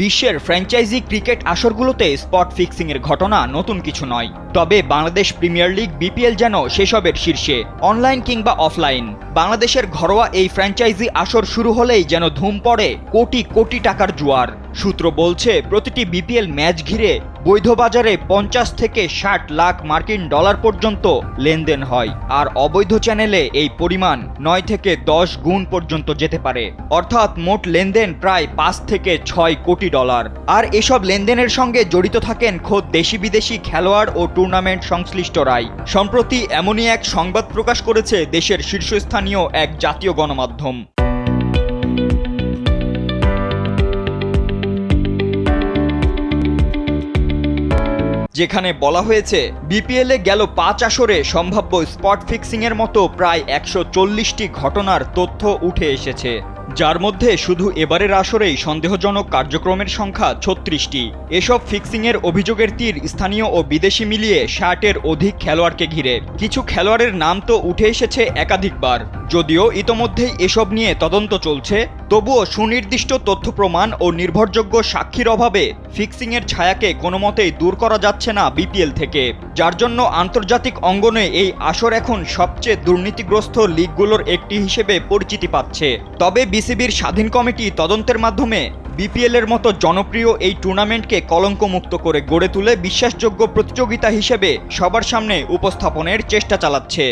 বিশ্বের franchise cricket আসরগুলোতে spot ফিক্সিংয়ের ঘটনা নতুন কিছু নয়। তবে বাংলাদেশ প্রিমিয়ার লিগ বিপিএল যেন সেসবের শীর্ষে, অনলাইন কিংবা অফলাইন। বাংলাদেশের ঘরোয়া এই ফ্র্যাঞ্চাইজি আসর শুরু হলেই যেন ধুম পড়ে কোটি কোটি টাকার জোয়ার। সূত্র বলছে, প্রতিটি বিপিএল ম্যাচ ঘিরে বৈধ বাজারে 50 থেকে 60 লাখ মার্কিন ডলার পর্যন্ত লেনদেন হয়, আর অবৈধ চ্যানেলে এই পরিমাণ 9 থেকে 10 গুণ পর্যন্ত যেতে পারে। অর্থাৎ মোট লেনদেন প্রায় 5 থেকে 6 কোটি ডলার। আর এসব লেনদেনের সঙ্গে জড়িত থাকেন খোদ দেশি বিদেশি খেলোয়াড় ও টুর্নামেন্ট সংশ্লিষ্টরাই। সম্প্রতি এমনই এক সংবাদ প্রকাশ করেছে দেশের শীর্ষস্থানীয় এক জাতীয় গণমাধ্যম। যেখানে বলা হয়েছে, বিপিএলে গেল 5 আসরে সম্ভাব্য স্পট ফিক্সিংয়ের মতো প্রায় 140টি ঘটনার তথ্য উঠে এসেছে, যার মধ্যে শুধু এবারের আসরেই সন্দেহজনক কার্যক্রমের সংখ্যা 36টি। এসব ফিক্সিংয়ের অভিযোগের তীর স্থানীয় ও বিদেশি মিলিয়ে 60-এর অধিক খেলোয়াড়কে ঘিরে। কিছু খেলোয়াড়ের নাম তো উঠে এসেছে একাধিকবার। যদিও ইতোমধ্যেই এসব নিয়ে তদন্ত চলছে, তবুও সুনির্দিষ্ট তথ্য প্রমাণ ও নির্ভরযোগ্য সাক্ষীর অভাবে ফিক্সিংয়ের ছায়াকে কোনো মতেই দূর করা যাচ্ছে না বিপিএল থেকে, যার জন্য আন্তর্জাতিক অঙ্গনে এই আসর এখন সবচেয়ে দুর্নীতিগ্রস্ত লিগগুলোর একটি হিসেবে পরিচিতি পাচ্ছে। তবে বিসিবির স্বাধীন কমিটি তদন্তের মাধ্যমে বিপিএলের মতো জনপ্রিয় এই টুর্নামেন্টকে কলঙ্কমুক্ত করে গড়ে তুলে বিশ্বাসযোগ্য প্রতিযোগিতা হিসেবে সবার সামনে উপস্থাপনের চেষ্টা চালাচ্ছে।